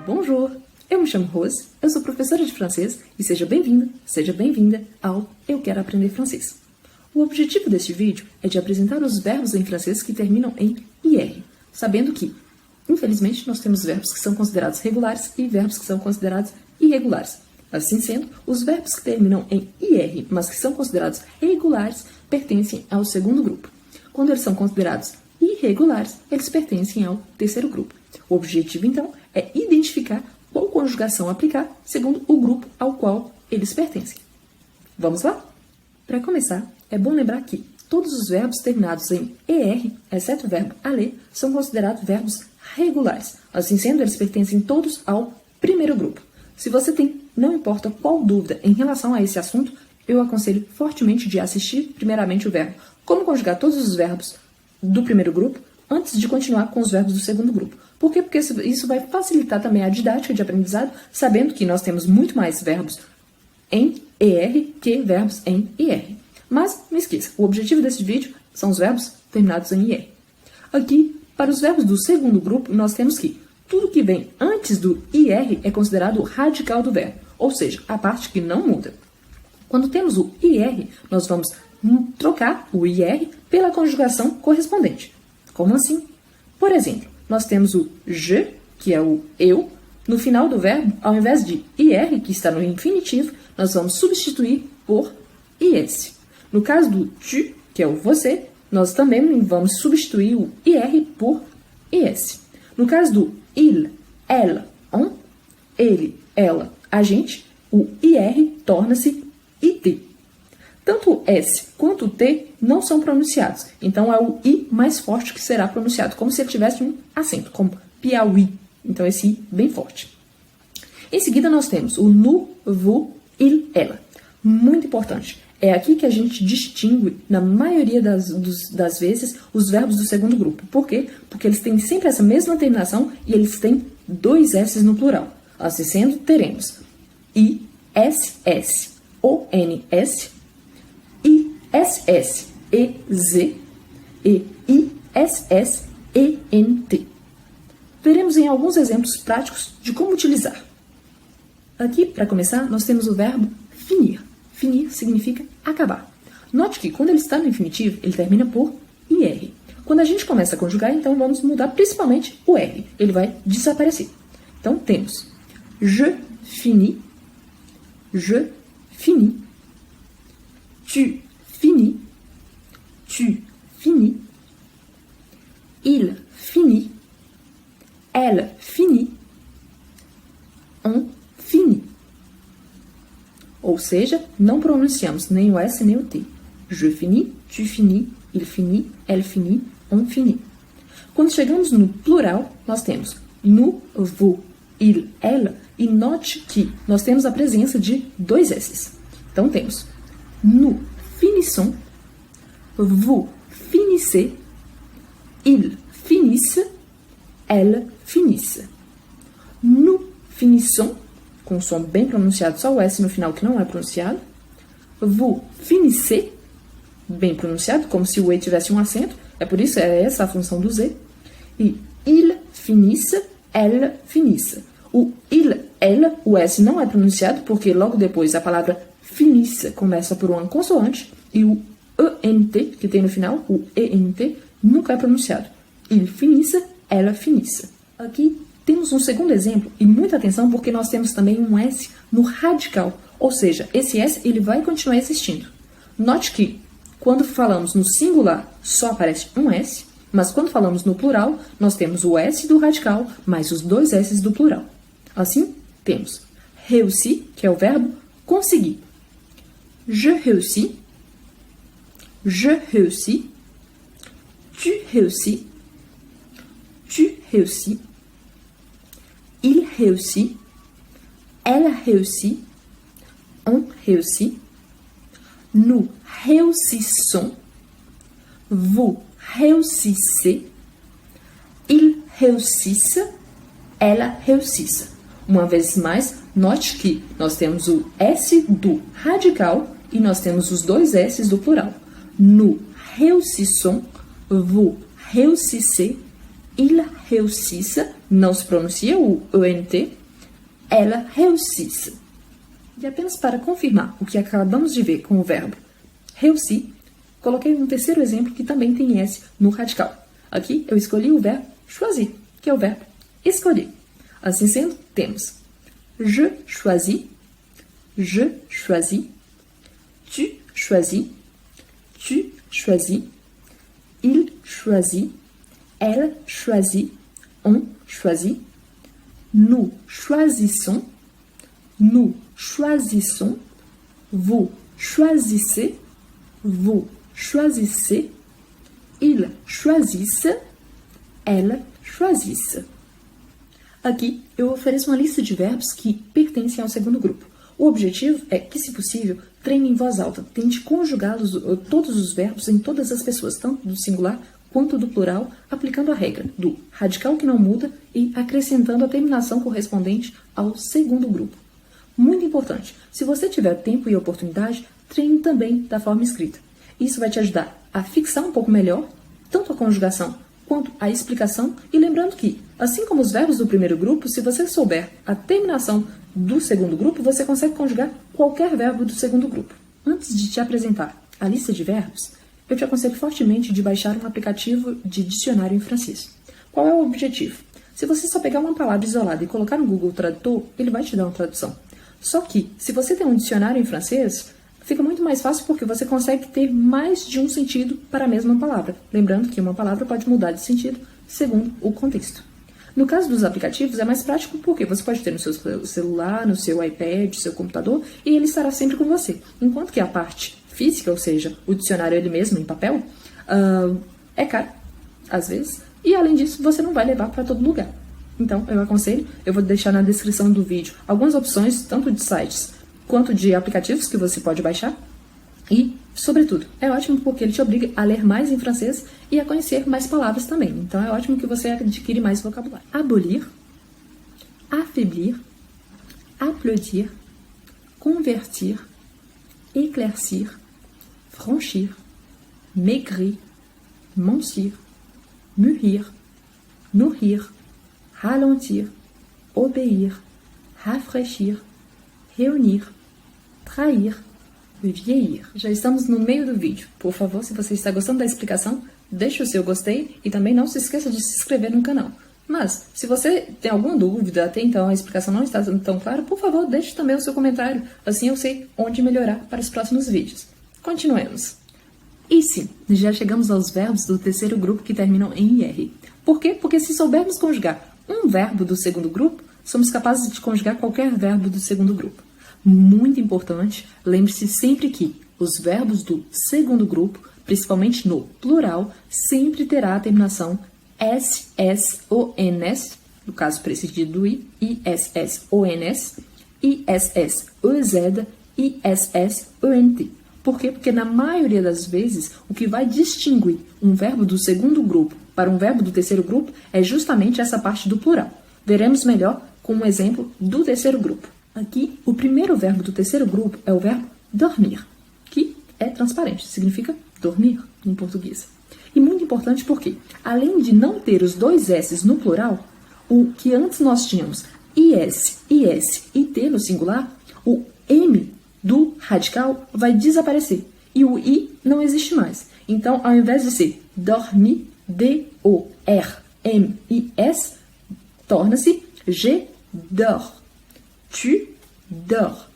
Bonjour! Eu me chamo Rose, eu sou professora de francês e seja bem-vindo, seja bem-vinda ao Eu Quero Aprender Francês. O objetivo deste vídeo é de apresentar os verbos em francês que terminam em IR, sabendo que, infelizmente, nós temos verbos que são considerados regulares e verbos que são considerados irregulares. Assim sendo, os verbos que terminam em IR, mas que são considerados regulares, pertencem ao segundo grupo. Quando eles são considerados irregulares, eles pertencem ao terceiro grupo. O objetivo, então, é identificar qual conjugação aplicar segundo o grupo ao qual eles pertencem. Vamos lá? Para começar, é bom lembrar que todos os verbos terminados em ER, exceto o verbo aller, são considerados verbos regulares. Assim sendo, eles pertencem todos ao primeiro grupo. Se você tem, não importa qual dúvida em relação a esse assunto, eu aconselho fortemente de assistir primeiramente o verbo Como Conjugar Todos os Verbos do primeiro grupo, antes de continuar com os verbos do segundo grupo. Por quê? Porque isso vai facilitar também a didática de aprendizado, sabendo que nós temos muito mais verbos em ER que verbos em IR. Mas, não esqueça, o objetivo desse vídeo são os verbos terminados em IR. Aqui, para os verbos do segundo grupo, nós temos que tudo que vem antes do IR é considerado o radical do verbo, ou seja, a parte que não muda. Quando temos o IR, nós vamos trocar o IR pela conjugação correspondente. Como assim? Por exemplo, nós temos o je, que é o eu. No final do verbo, ao invés de IR, que está no infinitivo, nós vamos substituir por IS. No caso do tu, que é o você, nós também vamos substituir o IR por IS. No caso do il, ela, on, ele, ela, a gente, o IR torna-se IT. Tanto o S quanto o T não são pronunciados, então é o I mais forte que será pronunciado, como se ele tivesse um acento, como Piauí. Então esse I bem forte. Em seguida nós temos o nous, vous, il, ela. Muito importante. É aqui que a gente distingue, na maioria das vezes, os verbos do segundo grupo. Por quê? Porque eles têm sempre essa mesma terminação e eles têm dois S's no plural. Assim sendo, teremos I, S, S, O, N, S, I, S, S, E, Z e I, S, S, E, N, T. Veremos em alguns exemplos práticos de como utilizar. Aqui, para começar, nós temos o verbo finir. Finir significa acabar. Note que quando ele está no infinitivo, ele termina por IR. Quando a gente começa a conjugar, então vamos mudar principalmente o R. Ele vai desaparecer. Então temos je finis, tu finis, il finit, elle finit, on finit. Ou seja, não pronunciamos nem o S nem o T. Je finis, tu finis, il finit, elle finit, on finit. Quando chegamos no plural, nós temos nous, vous, il, ela, e note que nós temos a presença de dois S's. Então temos nous finissons, vous finissez, il finisse, elle finisse. Nous finissons, com som bem pronunciado, só o S no final que não é pronunciado. Vous finissez, bem pronunciado, como se o E tivesse um acento. É por isso, é essa a função do Z. E il finisse, elle finisse. O il, ela, o S não é pronunciado, porque logo depois a palavra finisse começa por uma consoante, e o ENT, que tem no final, o ENT, nunca é pronunciado. Il finisse, ela finisse. Aqui temos um segundo exemplo, e muita atenção porque nós temos também um S no radical, ou seja, esse S ele vai continuar existindo. Note que quando falamos no singular só aparece um S, mas quando falamos no plural, nós temos o S do radical mais os dois S's do plural. Assim, temos réussi, que é o verbo conseguir. Je réussis, tu réussis, il réussit, elle réussit, on réussit, nous réussissons, vous réussissez, ils réussissent, ela réussisse. Uma vez mais, note que nós temos o S do radical e nós temos os dois S's do plural. Nous réussissons, vous réussissez, ils réussissent, não se pronuncia o ENT, elles réussissent. E apenas para confirmar o que acabamos de ver com o verbo réussir, coloquei um terceiro exemplo que também tem S no radical. Aqui eu escolhi o verbo choisir, que é o verbo escolher. Assim sendo, temos je choisis, tu choisis, il choisit, elle choisit, on choisit, nous choisissons, vous choisissez, ils choisissent, elles choisissent. Aqui eu ofereço uma lista de verbos que pertencem ao segundo grupo. O objetivo é que, se possível, treine em voz alta. Tente conjugá-los, todos os verbos, em todas as pessoas, tanto do singular quanto do plural, aplicando a regra do radical que não muda e acrescentando a terminação correspondente ao segundo grupo. Muito importante, se você tiver tempo e oportunidade, treine também da forma escrita. Isso vai te ajudar a fixar um pouco melhor, tanto a conjugação quanto a explicação, e lembrando que, assim como os verbos do primeiro grupo, se você souber a terminação do segundo grupo, você consegue conjugar qualquer verbo do segundo grupo. Antes de te apresentar a lista de verbos, eu te aconselho fortemente de baixar um aplicativo de dicionário em francês. Qual é o objetivo? Se você só pegar uma palavra isolada e colocar no Google Tradutor, ele vai te dar uma tradução. Só que, se você tem um dicionário em francês, fica muito mais fácil porque você consegue ter mais de um sentido para a mesma palavra. Lembrando que uma palavra pode mudar de sentido segundo o contexto. No caso dos aplicativos, é mais prático porque você pode ter no seu celular, no seu iPad, no seu computador, e ele estará sempre com você. Enquanto que a parte física, ou seja, o dicionário ele mesmo em papel, é caro, às vezes, e além disso, você não vai levar para todo lugar. Então, eu aconselho, eu vou deixar na descrição do vídeo algumas opções, tanto de sites quanto de aplicativos que você pode baixar. E, sobretudo, é ótimo porque ele te obriga a ler mais em francês e a conhecer mais palavras também. Então, é ótimo que você adquire mais vocabulário. Abolir, affaiblir, applaudir, convertir, éclaircir, franchir, maigrir, mincir, mûrir, nourrir, ralentir, obéir, rafraîchir, reunir, trair, vieillir. Já estamos no meio do vídeo. Por favor, se você está gostando da explicação, deixe o seu gostei e também não se esqueça de se inscrever no canal. Mas, se você tem alguma dúvida, até então a explicação não está tão clara, por favor, deixe também o seu comentário. Assim eu sei onde melhorar para os próximos vídeos. Continuemos. E sim, já chegamos aos verbos do terceiro grupo que terminam em IR. Por quê? Porque se soubermos conjugar um verbo do segundo grupo, somos capazes de conjugar qualquer verbo do segundo grupo. Muito importante, lembre-se sempre que os verbos do segundo grupo, principalmente no plural, sempre terá a terminação SSONS, no caso precedido do I, ISSONS, ISSOZ, ISSONT. Por quê? Porque na maioria das vezes, o que vai distinguir um verbo do segundo grupo para um verbo do terceiro grupo é justamente essa parte do plural. Veremos melhor com um exemplo do terceiro grupo. Aqui, o primeiro verbo do terceiro grupo é o verbo dormir, que é transparente, significa dormir em português. E muito importante porque, além de não ter os dois S's no plural, o que antes nós tínhamos IS, IS e T no singular, o M do radical vai desaparecer e o I não existe mais. Então, ao invés de ser dormir, D-O-R-M-I-S, torna-se je dors. Tu dors.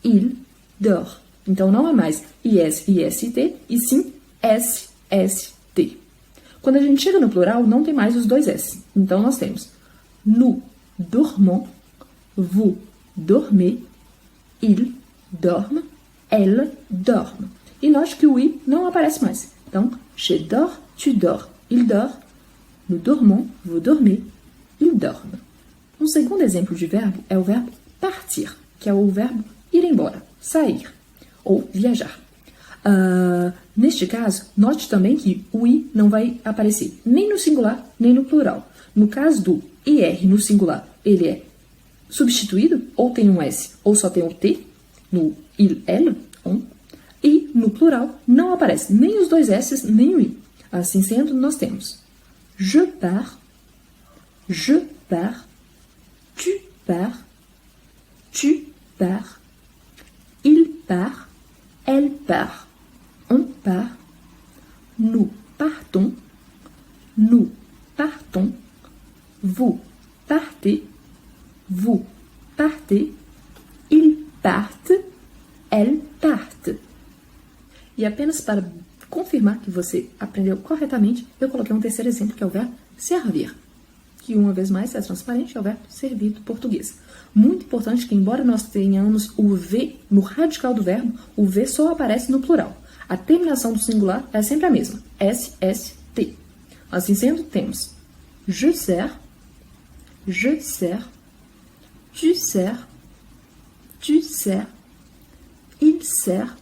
Il dort. Então, não é mais IS, IS e T, e sim S, S, T. Quando a gente chega no plural, não tem mais os dois S. Então, nós temos nous dormons, vous dormez, il dorme, elle dorme. E note que o I não aparece mais. Então, je dors, tu dors, il dort, nous dormons, vous dormez, il dorme. Um segundo exemplo de verbo é o verbo partir, que é o verbo ir embora, sair ou viajar. Neste caso, note também que o I não vai aparecer nem no singular, nem no plural. No caso do IR no singular, ele é substituído, ou tem um S, ou só tem o T, no il, elle, on. E no plural não aparece nem os dois S, nem o I. Assim sendo, nós temos je pars, Je pars. Tu pars. Tu pars. Il part. Elle part. On part. Nous partons. Nous partons. Vous partez. Vous partez. Ils partent. Elles partent. E apenas para confirmar que você aprendeu corretamente, eu coloquei um terceiro exemplo, que é o verbo servir, que uma vez mais é transparente, é o verbo servir do português. Muito importante que, embora nós tenhamos o V no radical do verbo, o V só aparece no plural. A terminação do singular é sempre a mesma, SST. Assim sendo, temos je sers, tu sers, il sert,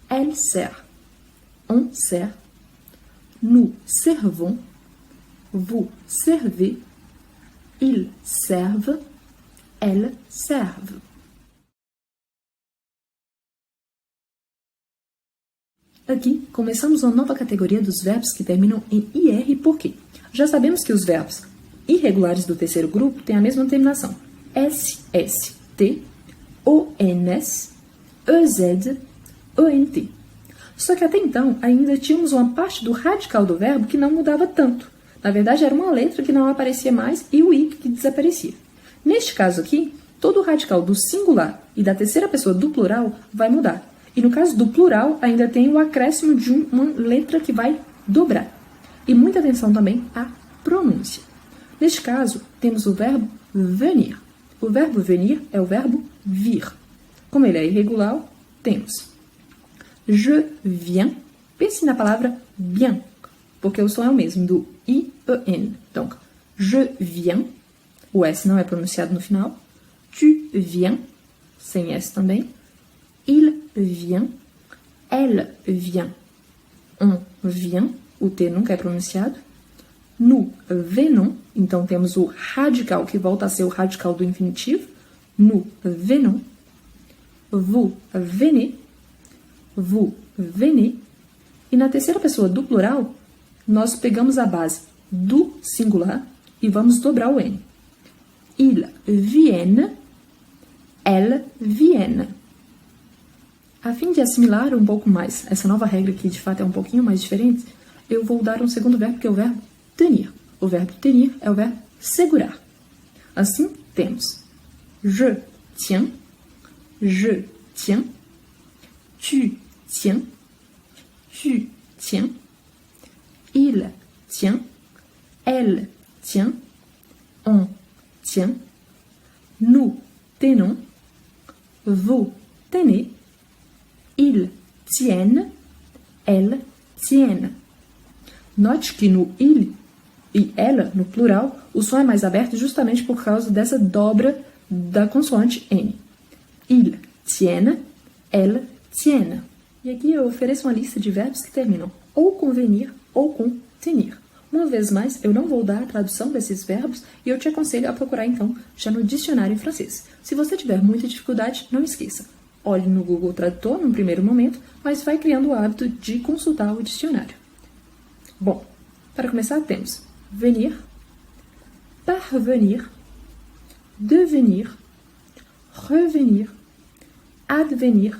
elle sert, on sert, nous servons, vous servez, ils servent, elles servent. Aqui, começamos uma nova categoria dos verbos que terminam em IR por quê? Já sabemos que os verbos irregulares do terceiro grupo têm a mesma terminação. SST, ONS, EZ, ENT. Só que até então, ainda tínhamos uma parte do radical do verbo que não mudava tanto. Na verdade, era uma letra que não aparecia mais e o I que desaparecia. Neste caso aqui, todo o radical do singular e da terceira pessoa do plural vai mudar. E no caso do plural, ainda tem o acréscimo de uma letra que vai dobrar. E muita atenção também à pronúncia. Neste caso, temos o verbo venir. O verbo venir é o verbo vir. Como ele é irregular, temos je viens. Pense na palavra bien, porque o som é o mesmo, do I, E, N. Então, je viens. O S não é pronunciado no final. Tu viens, sem S também. Il vient, elle vient, on vient, o T nunca é pronunciado. Nous venons, então temos o radical que volta a ser o radical do infinitivo. Nous venons, vous venez, vous venez. E na terceira pessoa do plural, nós pegamos a base do singular e vamos dobrar o N. Ils viennent, elles viennent. A fim de assimilar um pouco mais essa nova regra, que de fato é um pouquinho mais diferente, eu vou dar um segundo verbo, que é o verbo tenir. O verbo tenir é o verbo segurar. Assim, temos je tiens, tu tiens, il tient, elle tient, on tient, nous tenons, vous tenez, ils tiennent, elles tiennent. Note que no il e ela, no plural, o som é mais aberto justamente por causa dessa dobra da consoante N. Ils tiennent, elles tiennent. E aqui eu ofereço uma lista de verbos que terminam ou com venir ou com tenir. Uma vez mais, eu não vou dar a tradução desses verbos e eu te aconselho a procurar então já no dicionário em francês. Se você tiver muita dificuldade, não esqueça. Olhe no Google Tradutor num primeiro momento, mas vai criando o hábito de consultar o dicionário. Bom, para começar temos venir, parvenir, devenir, revenir, advenir,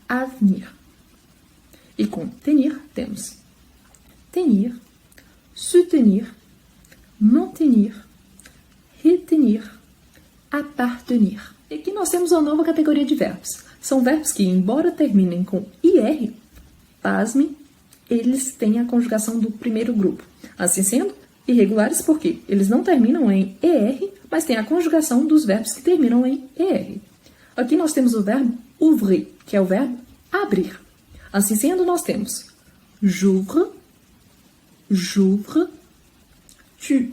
avenir. E com tenir temos tenir, soutenir, maintenir, retenir, appartenir. E aqui nós temos uma nova categoria de verbos. São verbos que, embora terminem com IR, pasme, eles têm a conjugação do primeiro grupo. Assim sendo, irregulares porque eles não terminam em ER, mas têm a conjugação dos verbos que terminam em ER. Aqui nós temos o verbo ouvrir, que é o verbo abrir. Assim sendo, nós temos j'ouvre, j'ouvre, tu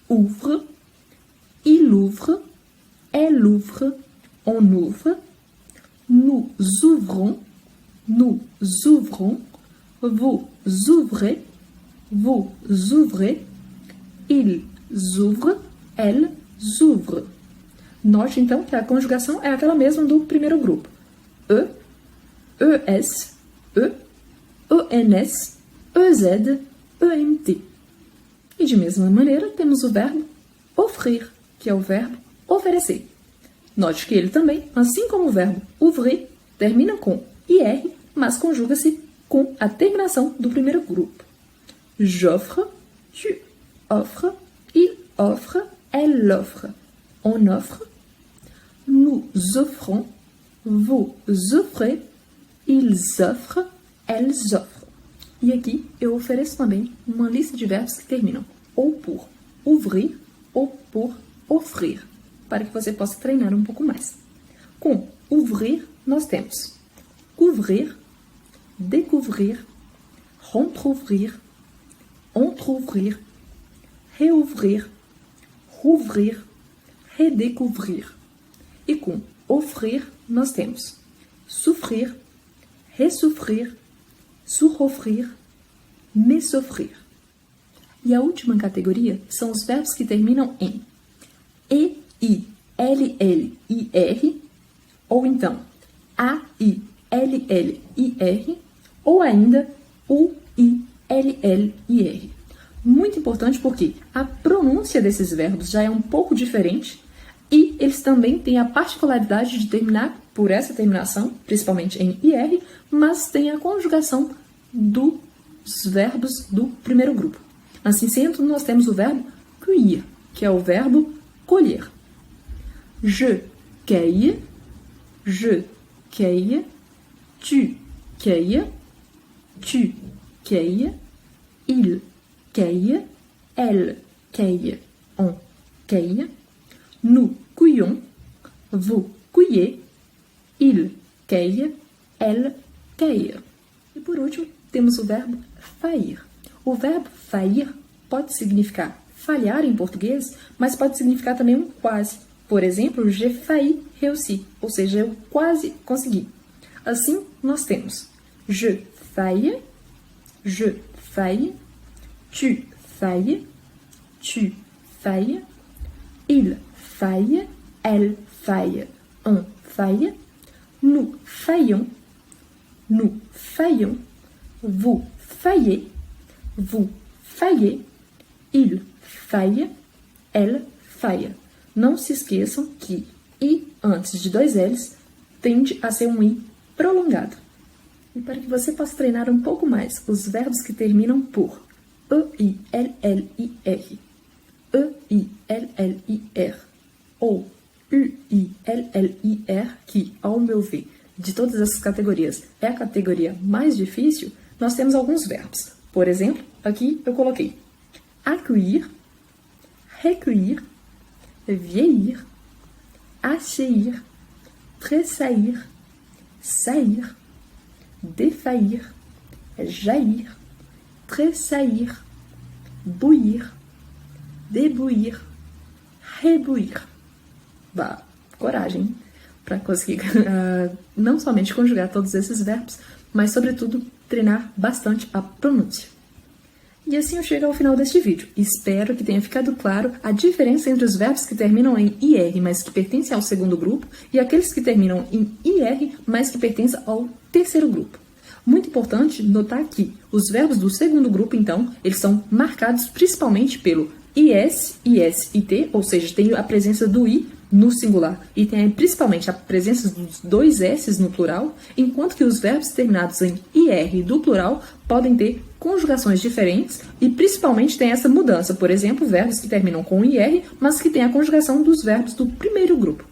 ouvres, il ouvre, elle ouvre, on ouvre, nous ouvrons, vous ouvrez, ils ouvrent, elles ouvrent. Note então que a conjugação é aquela mesma do primeiro grupo. E, ES, E, ENS, EZ, ENT. E de mesma maneira, temos o verbo offrir, que é o verbo oferecer. Note que ele também, assim como o verbo ouvrir, termina com IR, mas conjuga-se com a terminação do primeiro grupo. J'offre, tu offres, il offre, elle offre. On offre, nous offrons, vous offrez, ils offrent, elles offrent. E aqui eu ofereço também uma lista de verbos que terminam ou por ouvrir ou por offrir, para que você possa treinar um pouco mais. Com ouvrir, nós temos ouvrir, découvrir, rentrouvrir, entrouvrir, réouvrir, rouvrir, redécouvrir. E com offrir, nós temos souffrir, ressouffrir, souffrir, messouffrir. E a última categoria são os verbos que terminam em E, I, L, L, I, R, ou então A, I, L, L, I, R, ou ainda U, I, L, L, I, R. Muito importante porque a pronúncia desses verbos já é um pouco diferente e eles também têm a particularidade de terminar por essa terminação, principalmente em IR, mas tem a conjugação dos verbos do primeiro grupo. Assim sendo, nós temos o verbo cueillir, que é o verbo colher. Je cueille, tu cueilles, il cueille, elle cueille, on cueille, nous cueillons, vous cueillez, il cueille, elle cueille. E por último, temos o verbo faillir. O verbo faillir pode significar falhar em português, mas pode significar também um quase. Por exemplo, j'ai failli réussir, ou seja, eu quase consegui. Assim, nós temos je faille, tu failles, il faille, elle faille, on faille, nous faillons, vous faillez, il faille, elle faille. Não se esqueçam que I antes de dois L's tende a ser um I prolongado. E para que você possa treinar um pouco mais os verbos que terminam por E-I-L-L-I-R, E-I-L-L-I-R ou U-I-L-L-I-R, que, ao meu ver, de todas essas categorias, é a categoria mais difícil, nós temos alguns verbos. Por exemplo, aqui eu coloquei accueillir, recueillir, vieillir, asseir, tressaillir, saillir, défaillir, jaillir, tressaillir, bouillir, débouillir, rebouillir. Vá, coragem para conseguir não somente conjugar todos esses verbos, mas, sobretudo, treinar bastante a pronúncia. E assim eu chego ao final deste vídeo. Espero que tenha ficado claro a diferença entre os verbos que terminam em IR, mas que pertencem ao segundo grupo, e aqueles que terminam em IR, mas que pertencem ao terceiro grupo. Muito importante notar que os verbos do segundo grupo, então, eles são marcados principalmente pelo IS, IS e T, ou seja, tem a presença do I no singular e tem principalmente a presença dos dois S no plural, enquanto que os verbos terminados em IR do plural podem ter conjugações diferentes e principalmente tem essa mudança, por exemplo, verbos que terminam com IR, mas que tem a conjugação dos verbos do primeiro grupo.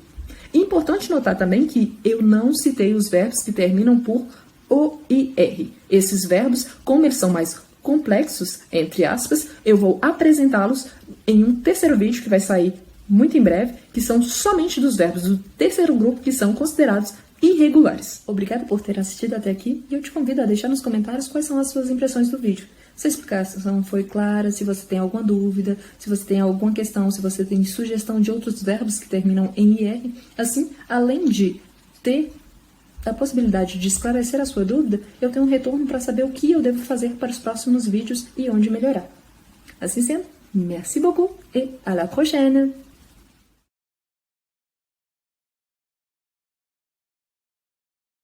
Importante notar também que eu não citei os verbos que terminam por OIR. Esses verbos, como eles são mais complexos, entre aspas, eu vou apresentá-los em um terceiro vídeo que vai sair muito em breve, que são somente dos verbos do terceiro grupo que são considerados irregulares. Obrigada por ter assistido até aqui e eu te convido a deixar nos comentários quais são as suas impressões do vídeo. Se a explicação foi clara, se você tem alguma dúvida, se você tem alguma questão, se você tem sugestão de outros verbos que terminam em IR, assim, além de ter a possibilidade de esclarecer a sua dúvida, eu tenho um retorno para saber o que eu devo fazer para os próximos vídeos e onde melhorar. Assim sendo, merci beaucoup et à la prochaine!